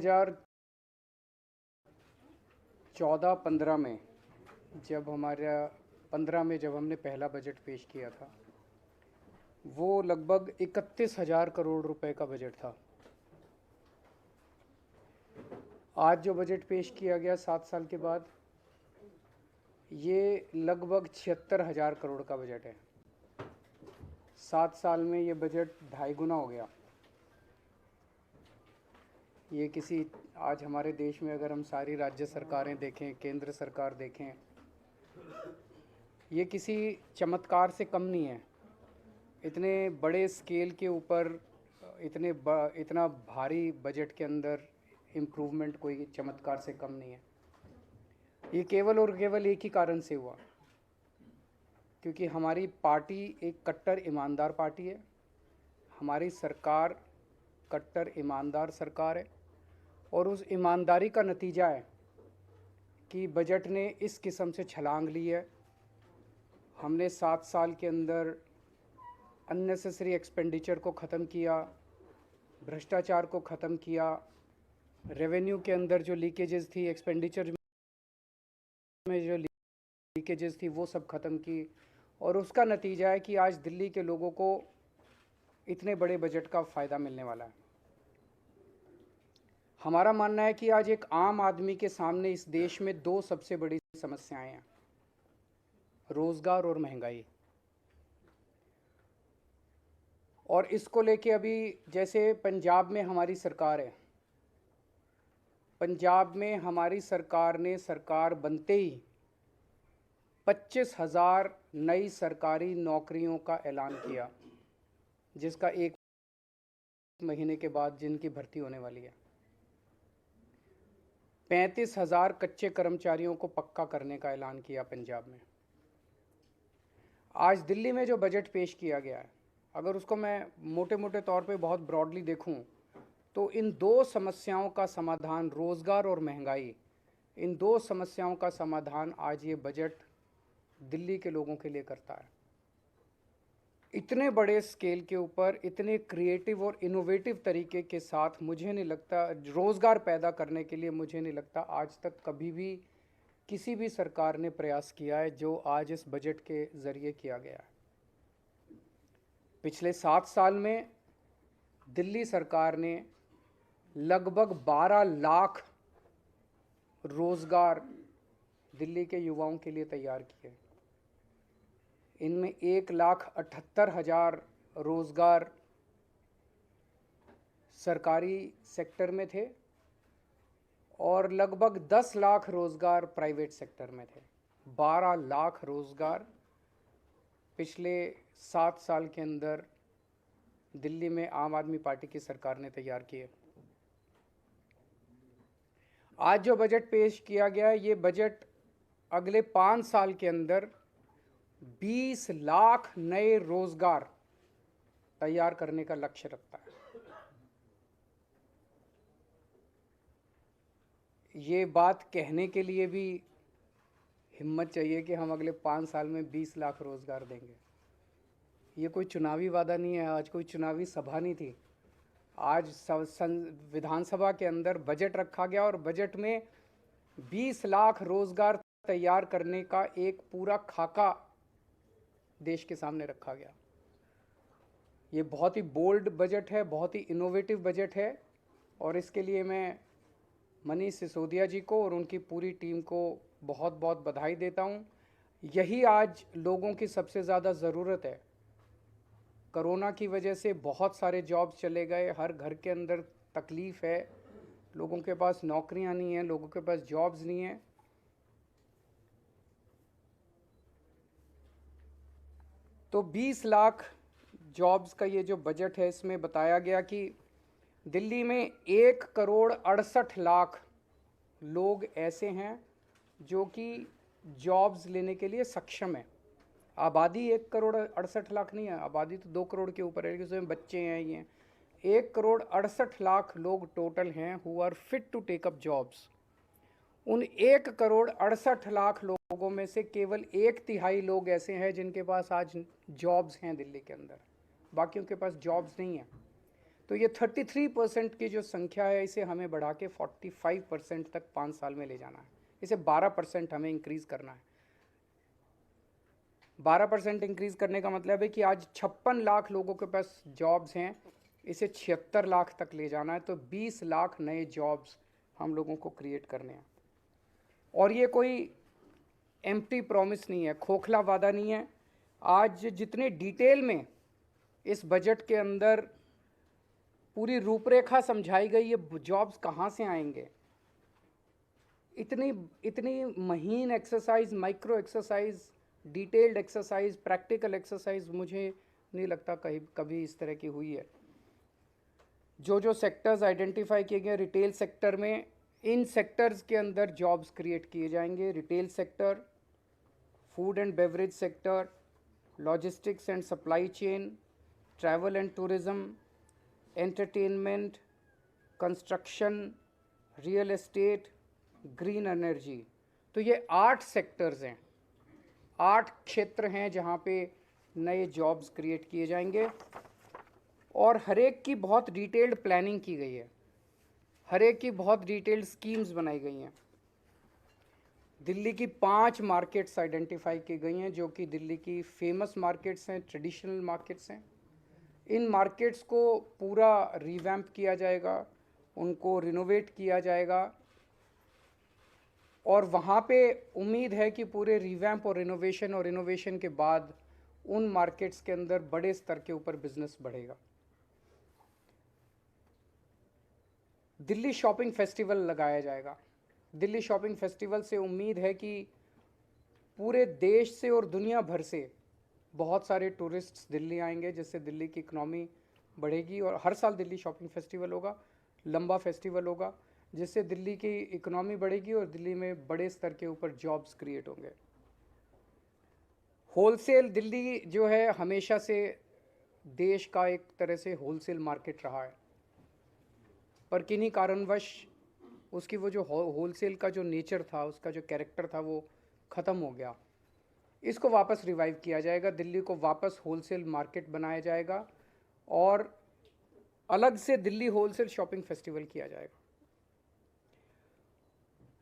2014-15 में जब हमारा 15 में जब हमने पहला बजट पेश किया था, वो लगभग 31,000 करोड़ रुपए का बजट था। आज जो बजट पेश किया गया 7 साल के बाद, ये लगभग 76,000 करोड़ का बजट है। 7 साल में ये बजट 2.5 गुना हो गया। ये किसी आज हमारे देश में अगर हम सारी राज्य सरकारें देखें, केंद्र सरकार देखें, ये किसी चमत्कार से कम नहीं है। इतने बड़े स्केल के ऊपर इतना भारी बजट के अंदर इम्प्रूवमेंट कोई चमत्कार से कम नहीं है। ये केवल और केवल एक ही कारण से हुआ, क्योंकि हमारी पार्टी एक कट्टर ईमानदार पार्टी है, हमारी सरकार कट्टर ईमानदार सरकार है, और उस ईमानदारी का नतीजा है कि बजट ने इस किस्म से छलांग ली है। हमने 7 साल के अंदर अननेसेसरी एक्सपेंडिचर को ख़त्म किया, भ्रष्टाचार को ख़त्म किया, रेवेन्यू के अंदर जो लीकेजेस थी, एक्सपेंडिचर में जो लीकेजेस थी, वो सब ख़त्म की, और उसका नतीजा है कि आज दिल्ली के लोगों को इतने बड़े बजट का फ़ायदा मिलने वाला है। हमारा मानना है कि आज एक आम आदमी के सामने इस देश में 2 सबसे बड़ी समस्याएं हैं, रोज़गार और महंगाई। और इसको लेके अभी जैसे पंजाब में हमारी सरकार है, पंजाब में हमारी सरकार ने सरकार बनते ही 25,000 नई सरकारी नौकरियों का ऐलान किया, जिसका 1 महीने के बाद जिनकी भर्ती होने वाली है। 35,000 कच्चे कर्मचारियों को पक्का करने का ऐलान किया पंजाब में। आज दिल्ली में जो बजट पेश किया गया है, अगर उसको मैं मोटे मोटे तौर पे बहुत ब्रॉडली देखूं, तो इन 2 समस्याओं का समाधान, रोज़गार और महंगाई, इन 2 समस्याओं का समाधान आज ये बजट दिल्ली के लोगों के लिए करता है। इतने बड़े स्केल के ऊपर, इतने क्रिएटिव और इनोवेटिव तरीके के साथ मुझे नहीं लगता, रोज़गार पैदा करने के लिए मुझे नहीं लगता आज तक कभी भी किसी भी सरकार ने प्रयास किया है जो आज इस बजट के ज़रिए किया गया है। पिछले 7 साल में दिल्ली सरकार ने लगभग 12 लाख रोज़गार दिल्ली के युवाओं के लिए तैयार किए। इनमें 1,78,000 रोज़गार सरकारी सेक्टर में थे और लगभग 10 लाख रोज़गार प्राइवेट सेक्टर में थे। 12 लाख रोज़गार पिछले 7 साल के अंदर दिल्ली में आम आदमी पार्टी की सरकार ने तैयार किए। आज जो बजट पेश किया गया है, ये बजट अगले 5 साल के अंदर 20 लाख नए रोज़गार तैयार करने का लक्ष्य रखता है। ये बात कहने के लिए भी हिम्मत चाहिए कि हम अगले 5 साल में 20 लाख रोज़गार देंगे। ये कोई चुनावी वादा नहीं है, आज कोई चुनावी सभा नहीं थी। आज विधानसभा के अंदर बजट रखा गया और बजट में 20 लाख रोज़गार तैयार करने का एक पूरा खाका देश के सामने रखा गया। ये बहुत ही बोल्ड बजट है, बहुत ही इनोवेटिव बजट है, और इसके लिए मैं मनीष सिसोदिया जी को और उनकी पूरी टीम को बहुत बहुत बधाई देता हूँ। यही आज लोगों की सबसे ज़्यादा ज़रूरत है। कोरोना की वजह से बहुत सारे जॉब्स चले गए, हर घर के अंदर तकलीफ़ है, लोगों के पास नौकरियां नहीं हैं, लोगों के पास जॉब्स नहीं हैं। तो 20 लाख जॉब्स का ये जो बजट है, इसमें बताया गया कि दिल्ली में 1,68,00,000 लोग ऐसे हैं जो कि जॉब्स लेने के लिए सक्षम है। आबादी 1,68,00,000 नहीं है, आबादी तो 2 करोड़ के ऊपर है, उसमें बच्चे हैं। ये 1,68,00,000 लोग टोटल हैं who are fit to take up jobs. उन 1,68,00,000 लोगों में से केवल 1/3 लोग ऐसे हैं जिनके पास आज जॉब्स हैं दिल्ली के अंदर, बाकियों के पास जॉब्स नहीं हैं। तो ये 33% की जो संख्या है इसे हमें बढ़ा के 45% तक 5 साल में ले जाना है। इसे 12% हमें इंक्रीज़ करना है। 12% इंक्रीज़ करने का मतलब है कि आज 56 लाख लोगों के पास जॉब्स हैं, इसे 76 लाख तक ले जाना है। तो 20 लाख नए जॉब्स हम लोगों को क्रिएट करने हैं। और ये कोई एम्प्टी प्रॉमिस नहीं है, खोखला वादा नहीं है। आज जितने डिटेल में इस बजट के अंदर पूरी रूपरेखा समझाई गई, ये जॉब्स कहाँ से आएंगे, इतनी इतनी महीन exercise, micro exercise, detailed exercise, practical exercise मुझे नहीं लगता कभी इस तरह की हुई है। जो सेक्टर्स आइडेंटिफाई किए गए रिटेल सेक्टर में, इन सेक्टर्स के अंदर जॉब्स क्रिएट किए जाएंगे। Retail sector, food and beverage sector, logistics and supply chain, travel and tourism, entertainment, construction, real estate, green energy. तो ये 8 सेक्टर्स हैं, 8 क्षेत्र हैं जहाँ पे नए जॉब्स क्रिएट किए जाएंगे। और हर एक की बहुत डिटेल्ड प्लानिंग की गई है, हर एक की बहुत डिटेल्ड स्कीम्स बनाई गई हैं। दिल्ली की 5 मार्केट्स आइडेंटिफाई की गई हैं जो कि दिल्ली की फेमस मार्केट्स हैं, ट्रेडिशनल मार्केट्स हैं। इन मार्केट्स को पूरा रिवैम्प किया जाएगा, उनको रिनोवेट किया जाएगा। और वहाँ पे उम्मीद है कि पूरे रिवैम्प और इनोवेशन के बाद उन मार्केट्स के अंदर बड़े स्तर के ऊपर बिजनेस बढ़ेगा। दिल्ली शॉपिंग फेस्टिवल लगाया जाएगा। दिल्ली शॉपिंग फेस्टिवल से उम्मीद है कि पूरे देश से और दुनिया भर से बहुत सारे टूरिस्ट्स दिल्ली आएंगे, जिससे दिल्ली की इकनॉमी बढ़ेगी। और हर साल दिल्ली शॉपिंग फेस्टिवल होगा, लंबा फेस्टिवल होगा, जिससे दिल्ली की इकनॉमी बढ़ेगी और दिल्ली में बड़े स्तर के ऊपर जॉब्स क्रिएट होंगे। होलसेल, दिल्ली जो है हमेशा से देश का एक तरह से होलसेल मार्केट रहा है, पर किन्हीं कारणवश उसकी वो जो होलसेल का जो नेचर था, उसका जो कैरेक्टर था, वो ख़त्म हो गया। इसको वापस रिवाइव किया जाएगा, दिल्ली को वापस होलसेल मार्केट बनाया जाएगा और अलग से दिल्ली होलसेल शॉपिंग फेस्टिवल किया जाएगा।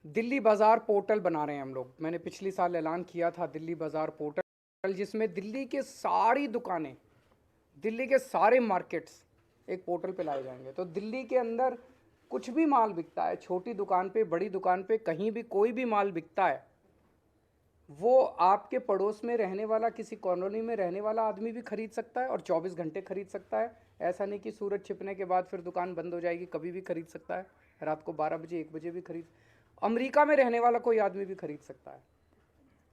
दिल्ली बाज़ार पोर्टल बना रहे हैं हम लोग। मैंने पिछली साल ऐलान किया था दिल्ली बाज़ार पोर्टल, जिसमें दिल्ली के सारी दुकानें, दिल्ली के सारे मार्केट्स एक पोर्टल पे लाए जाएंगे। तो दिल्ली के अंदर कुछ भी माल बिकता है, छोटी दुकान पे, बड़ी दुकान पे, कहीं भी कोई भी माल बिकता है, वो आपके पड़ोस में रहने वाला, किसी कॉलोनी में रहने वाला आदमी भी खरीद सकता है और 24 घंटे खरीद सकता है। ऐसा नहीं कि सूरज छिपने के बाद फिर दुकान बंद हो जाएगी, कभी भी खरीद सकता है, रात को 12 बजे 1 बजे भी खरीद। अमेरिका में रहने वाला कोई आदमी भी खरीद सकता है,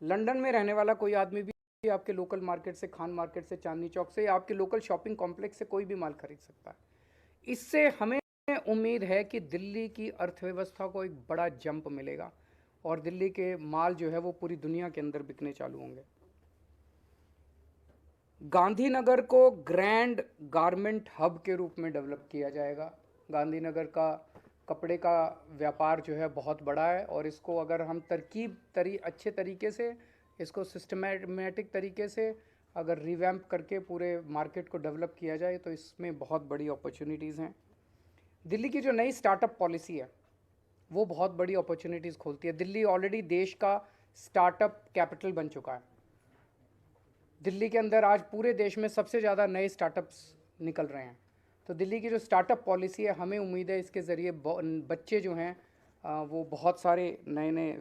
लंदन में रहने वाला कोई आदमी भी आपके लोकल मार्केट से, खान मार्केट से, चांदनी चौक से, आपके लोकल शॉपिंग कॉम्प्लेक्स से कोई भी माल खरीद सकता है। इससे हमें उम्मीद है कि दिल्ली की अर्थव्यवस्था को एक बड़ा जंप मिलेगा और दिल्ली के माल जो है वो पूरी दुनिया के अंदर बिकने चालू होंगे। गांधीनगर को ग्रैंड गारमेंट हब के रूप में डेवलप किया जाएगा। गांधीनगर का कपड़े का व्यापार जो है बहुत बड़ा है और इसको अगर हम अच्छे तरीके से, इसको सिस्टमेटिक तरीके से अगर रिवैम्प करके पूरे मार्केट को डेवलप किया जाए तो इसमें बहुत बड़ी अपॉर्चुनिटीज़ हैं। दिल्ली की जो नई स्टार्टअप पॉलिसी है वो बहुत बड़ी अपॉर्चुनिटीज़ खोलती है। दिल्ली ऑलरेडी देश का स्टार्टअप कैपिटल बन चुका है। दिल्ली के अंदर आज पूरे देश में सबसे ज़्यादा नए स्टार्टअप्स निकल रहे हैं। तो दिल्ली की जो स्टार्टअप पॉलिसी है, हमें उम्मीद है इसके ज़रिए बच्चे जो हैं वो बहुत सारे नए नए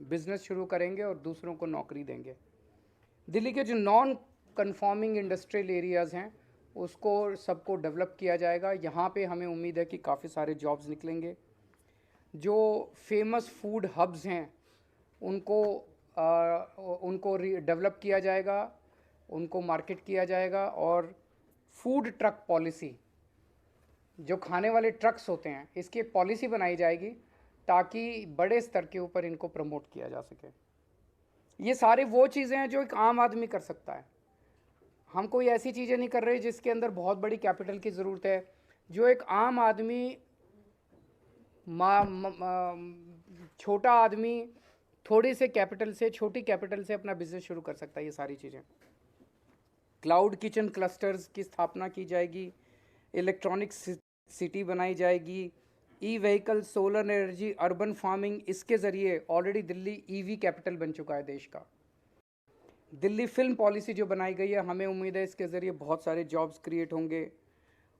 बिज़नेस शुरू करेंगे और दूसरों को नौकरी देंगे। दिल्ली के जो नॉन कन्फॉर्मिंग इंडस्ट्रियल एरियाज़ हैं उसको सबको डेवलप किया जाएगा। यहाँ पे हमें उम्मीद है कि काफ़ी सारे जॉब्स निकलेंगे। जो फेमस फूड हब्स हैं उनको डेवलप किया जाएगा, उनको मार्केट किया जाएगा। और फूड ट्रक पॉलिसी, जो खाने वाले ट्रक्स होते हैं, इसकी एक पॉलिसी बनाई जाएगी ताकि बड़े स्तर के ऊपर इनको प्रमोट किया जा सके। ये सारे वो चीज़ें हैं जो एक आम आदमी कर सकता है। हम कोई ऐसी चीज़ें नहीं कर रहे जिसके अंदर बहुत बड़ी कैपिटल की ज़रूरत है। जो एक आम आदमी, छोटा आदमी थोड़ी से कैपिटल से, छोटी कैपिटल से अपना बिजनेस शुरू कर सकता है। ये सारी चीज़ें, क्लाउड किचन क्लस्टर्स की स्थापना की जाएगी, इलेक्ट्रॉनिक सिटी बनाई जाएगी, e vehicle, solar energy, urban farming, इसके ज़रिए ऑलरेडी दिल्ली ईवी कैपिटल बन चुका है देश का। दिल्ली फिल्म पॉलिसी जो बनाई गई है, हमें उम्मीद है इसके ज़रिए बहुत सारे जॉब्स क्रिएट होंगे।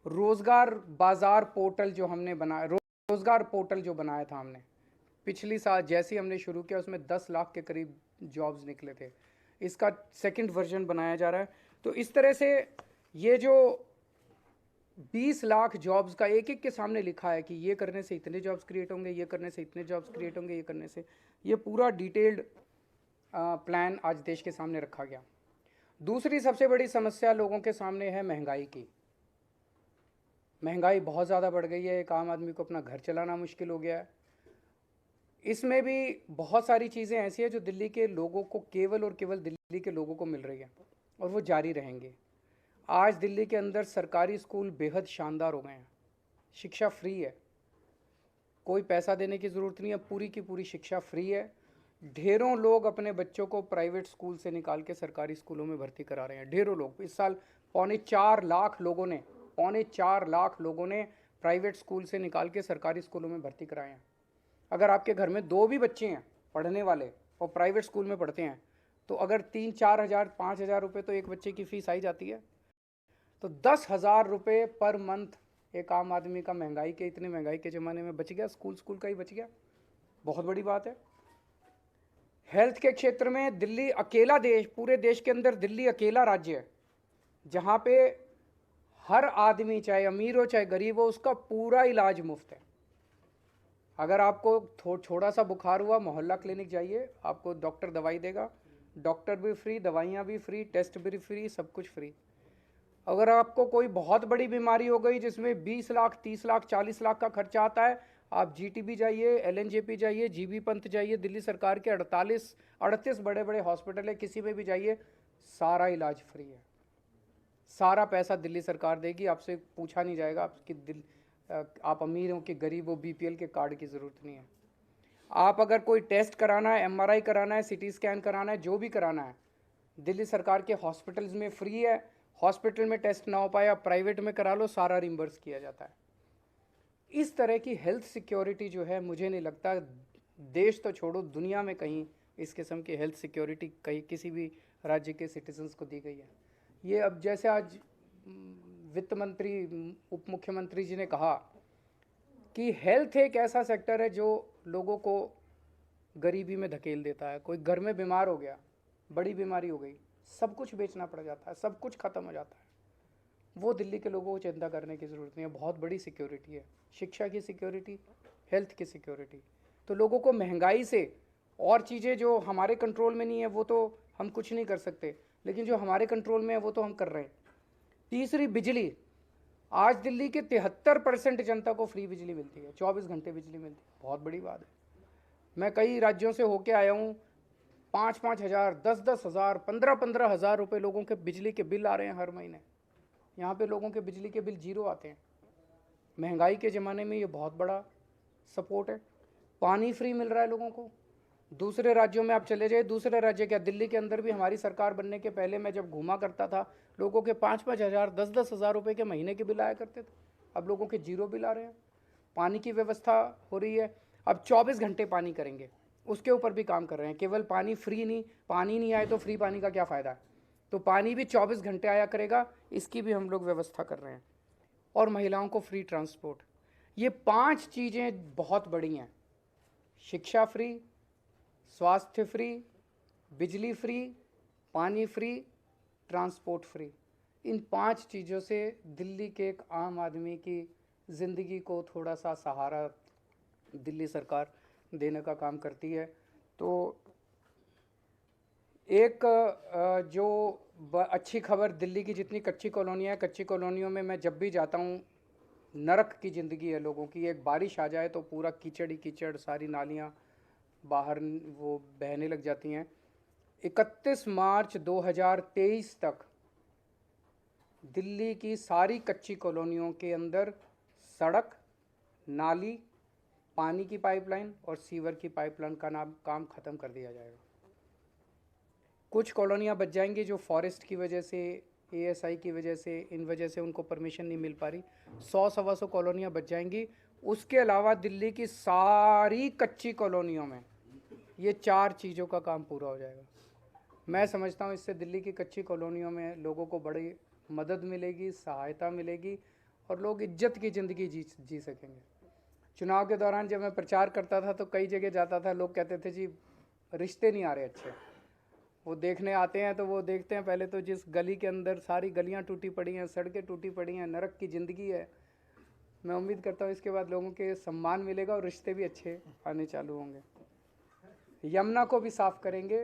रोज़गार बाज़ार पोर्टल जो हमने बनाया, रोज़गार पोर्टल जो बनाया था हमने पिछली साल, जैसे ही हमने शुरू किया उसमें 10 लाख के करीब जॉब्स निकले थे। इसका सेकंड वर्जन बनाया जा रहा है। तो इस तरह से ये जो 20 लाख जॉब्स का एक एक के सामने लिखा है कि ये करने से इतने जॉब्स क्रिएट होंगे, ये करने से इतने जॉब्स क्रिएट होंगे, ये करने से, ये पूरा डिटेल्ड प्लान आज देश के सामने रखा गया। दूसरी सबसे बड़ी समस्या लोगों के सामने है महंगाई की। महंगाई बहुत ज़्यादा बढ़ गई है, एक आम आदमी को अपना घर चलाना मुश्किल हो गया है। इसमें भी बहुत सारी चीज़ें ऐसी हैं जो दिल्ली के लोगों को, केवल और केवल दिल्ली के लोगों को मिल रही है और वो जारी रहेंगे। आज दिल्ली के अंदर सरकारी स्कूल बेहद शानदार हो गए हैं, शिक्षा फ्री है, कोई पैसा देने की ज़रूरत नहीं है, पूरी की पूरी शिक्षा फ्री है। ढेरों लोग अपने बच्चों को प्राइवेट स्कूल से निकाल के सरकारी स्कूलों में भर्ती करा रहे हैं, ढेरों लोग। इस साल 4.25 लाख लोगों ने प्राइवेट स्कूल से निकाल के सरकारी स्कूलों में भर्ती कराए हैं। अगर आपके घर में 2 भी बच्चे हैं पढ़ने वाले और प्राइवेट स्कूल में पढ़ते हैं, तो अगर 3-4 हज़ार 5 हज़ार रुपये तो एक बच्चे की फ़ीस आई जाती है। तो 10,000 रुपये पर मंथ एक आम आदमी का महंगाई के, इतने महंगाई के ज़माने में बच गया, स्कूल का ही बच गया। बहुत बड़ी बात है। हेल्थ के क्षेत्र में दिल्ली अकेला देश, पूरे देश के अंदर दिल्ली अकेला राज्य है जहाँ पे हर आदमी, चाहे अमीर हो चाहे गरीब हो, उसका पूरा इलाज मुफ्त है। अगर आपको थोड़ा सा बुखार हुआ, मोहल्ला क्लिनिक जाइए, आपको डॉक्टर दवाई देगा, डॉक्टर भी फ्री, दवाइयाँ भी फ्री, टेस्ट भी फ्री, सब कुछ फ्री। अगर आपको कोई बहुत बड़ी बीमारी हो गई जिसमें 20 लाख 30 लाख 40 लाख का खर्चा आता है, आप जीटीबी जाइए, एलएनजेपी जाइए, जीबी पंत जाइए, दिल्ली सरकार के 38 बड़े बड़े हॉस्पिटल है, किसी में भी जाइए, सारा इलाज फ्री है। सारा पैसा दिल्ली सरकार देगी, आपसे पूछा नहीं जाएगा आप अमीर हो कि गरीब हो, बीपीएल के कार्ड की ज़रूरत नहीं है। आप अगर कोई टेस्ट कराना है, एमआरआई कराना है, सीटी स्कैन कराना है, जो भी कराना है, दिल्ली सरकार के हॉस्पिटल्स में फ्री है। हॉस्पिटल में टेस्ट ना हो पाए, आप प्राइवेट में करा लो, सारा रिम्बर्स किया जाता है। इस तरह की हेल्थ सिक्योरिटी जो है, मुझे नहीं लगता देश तो छोड़ो, दुनिया में कहीं इस किस्म की हेल्थ सिक्योरिटी कहीं किसी भी राज्य के सिटीजन्स को दी गई है। ये अब जैसे आज वित्त मंत्री, उप मुख्यमंत्री जी ने कहा कि हेल्थ एक ऐसा सेक्टर है जो लोगों को गरीबी में धकेल देता है। कोई घर में बीमार हो गया, बड़ी बीमारी हो गई, सब कुछ बेचना पड़ जाता है, सब कुछ ख़त्म हो जाता है। वो दिल्ली के लोगों को चिंता करने की ज़रूरत नहीं है। बहुत बड़ी सिक्योरिटी है, शिक्षा की सिक्योरिटी, हेल्थ की सिक्योरिटी। तो लोगों को महंगाई से और चीज़ें जो हमारे कंट्रोल में नहीं है वो तो हम कुछ नहीं कर सकते, लेकिन जो हमारे कंट्रोल में है वो तो हम कर रहे हैं। तीसरी, बिजली। आज दिल्ली के 73% जनता को फ्री बिजली मिलती है, 24 घंटे बिजली मिलती है, बहुत बड़ी बात है। मैं कई राज्यों से होके आया हूँ, 5-5 हज़ार, 10-10 हज़ार, 15-15 हज़ार रुपये लोगों के बिजली के बिल आ रहे हैं हर महीने। यहाँ पे लोगों के बिजली के बिल 0 आते हैं। महंगाई के ज़माने में ये बहुत बड़ा सपोर्ट है। पानी फ्री मिल रहा है लोगों को। दूसरे राज्यों में आप चले जाइए, दूसरे राज्य क्या, दिल्ली के अंदर भी हमारी सरकार बनने के पहले मैं जब घूमा करता था, लोगों के 5-5 हज़ार, 10-10 हज़ार रुपये के महीने के बिल आया करते थे। अब लोगों के 0 बिल आ रहे हैं। पानी की व्यवस्था हो रही है। अब 24 घंटे पानी करेंगे, उसके ऊपर भी काम कर रहे हैं। केवल पानी फ्री नहीं, पानी नहीं आए तो फ्री पानी का क्या फ़ायदा है। तो पानी भी 24 घंटे आया करेगा, इसकी भी हम लोग व्यवस्था कर रहे हैं। और महिलाओं को फ्री ट्रांसपोर्ट। ये 5 चीज़ें बहुत बड़ी हैं। शिक्षा फ्री, स्वास्थ्य फ्री, बिजली फ्री, पानी फ्री, ट्रांसपोर्ट फ्री। इन 5 चीज़ों से दिल्ली के एक आम आदमी की ज़िंदगी को थोड़ा सा सहारा दिल्ली सरकार देने का काम करती है। तो एक जो अच्छी खबर, दिल्ली की जितनी कच्ची कॉलोनियाँ हैं, कच्ची कॉलोनियों में मैं जब भी जाता हूँ, नरक की ज़िंदगी है लोगों की। एक बारिश आ जाए तो पूरा कीचड़ ही कीचड़, सारी नालियाँ बाहर वो बहने लग जाती हैं। 31 मार्च 2023 तक दिल्ली की सारी कच्ची कॉलोनियों के अंदर सड़क, नाली, पानी की पाइपलाइन और सीवर की पाइपलाइन का काम ख़त्म कर दिया जाएगा। कुछ कॉलोनियाँ बच जाएंगी जो फॉरेस्ट की वजह से ASI की वजह से, इन वजह से उनको परमिशन नहीं मिल पा रही। 100-125 कॉलोनियाँ बच जाएंगी। उसके अलावा दिल्ली की सारी कच्ची कॉलोनियों में ये 4 चीज़ों का काम पूरा हो जाएगा। मैं समझता हूँ इससे दिल्ली की कच्ची कॉलोनियों में लोगों को बड़ी मदद मिलेगी, सहायता मिलेगी और लोग इज्जत की ज़िंदगी जी सकेंगे। चुनाव के दौरान जब मैं प्रचार करता था तो कई जगह जाता था, लोग कहते थे जी रिश्ते नहीं आ रहे अच्छे। वो देखने आते हैं तो वो देखते हैं पहले तो जिस गली के अंदर सारी गलियां टूटी पड़ी हैं, सड़कें टूटी पड़ी हैं, नरक की ज़िंदगी है। मैं उम्मीद करता हूँ इसके बाद लोगों के सम्मान मिलेगा और रिश्ते भी अच्छे आने चालू होंगे। यमुना को भी साफ़ करेंगे,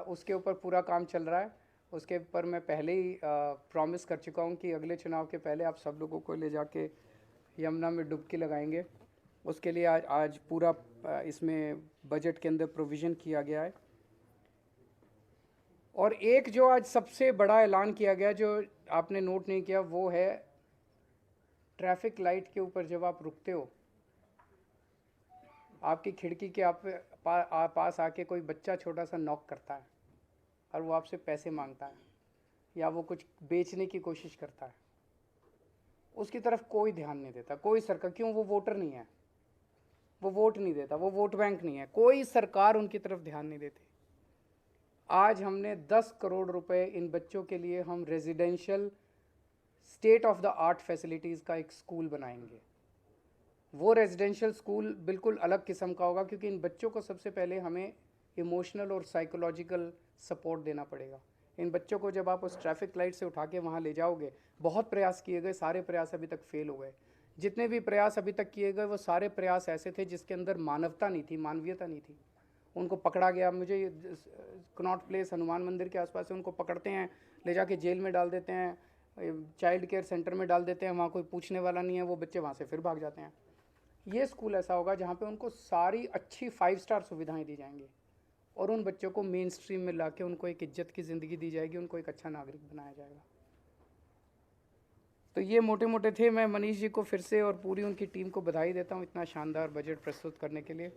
उसके ऊपर पूरा काम चल रहा है। उसके ऊपर मैं पहले ही प्रॉमिस कर चुका हूँ कि अगले चुनाव के पहले आप सब लोगों को ले जाके यमुना में डुबकी लगाएंगे। उसके लिए आज पूरा इसमें बजट के अंदर प्रोविज़न किया गया है। और एक जो आज सबसे बड़ा ऐलान किया गया जो आपने नोट नहीं किया, वो है ट्रैफिक लाइट के ऊपर जब आप रुकते हो, आपकी खिड़की के पास आके कोई बच्चा छोटा सा नॉक करता है और वो आपसे पैसे मांगता है या वो कुछ बेचने की कोशिश करता है, उसकी तरफ कोई ध्यान नहीं देता कोई सरकार। क्यों? वो वोटर नहीं है, वो वोट नहीं देता, वो वोट बैंक नहीं है, कोई सरकार उनकी तरफ ध्यान नहीं देती। आज हमने 10 करोड़ रुपए इन बच्चों के लिए हम residential state of the art facilities का एक स्कूल बनाएंगे। वो रेजिडेंशियल स्कूल बिल्कुल अलग किस्म का होगा क्योंकि इन बच्चों को सबसे पहले हमें इमोशनल और साइकोलॉजिकल सपोर्ट देना पड़ेगा। इन बच्चों को जब आप उस ट्रैफिक लाइट से उठा के वहाँ ले जाओगे, बहुत प्रयास किए गए, सारे प्रयास अभी तक फेल हो गए। जितने भी प्रयास अभी तक किए गए वो सारे प्रयास ऐसे थे जिसके अंदर मानवता नहीं थी, मानवीयता नहीं थी। उनको पकड़ा गया, मुझे कनॉट प्लेस हनुमान मंदिर के आसपास से उनको पकड़ते हैं, ले जाके जेल में डाल देते हैं, चाइल्ड केयर सेंटर में डाल देते हैं, वहाँ कोई पूछने वाला नहीं है, वो बच्चे वहाँ से फिर भाग जाते हैं। ये स्कूल ऐसा होगा जहाँ पे उनको सारी अच्छी 5 स्टार सुविधाएं दी जाएंगी और उन बच्चों को मेन स्ट्रीम में ला के उनको एक इज्जत की ज़िंदगी दी जाएगी, उनको एक अच्छा नागरिक बनाया जाएगा। तो ये मोटे मोटे थे। मैं मनीष जी को फिर से और पूरी उनकी टीम को बधाई देता हूँ इतना शानदार बजट प्रस्तुत करने के लिए।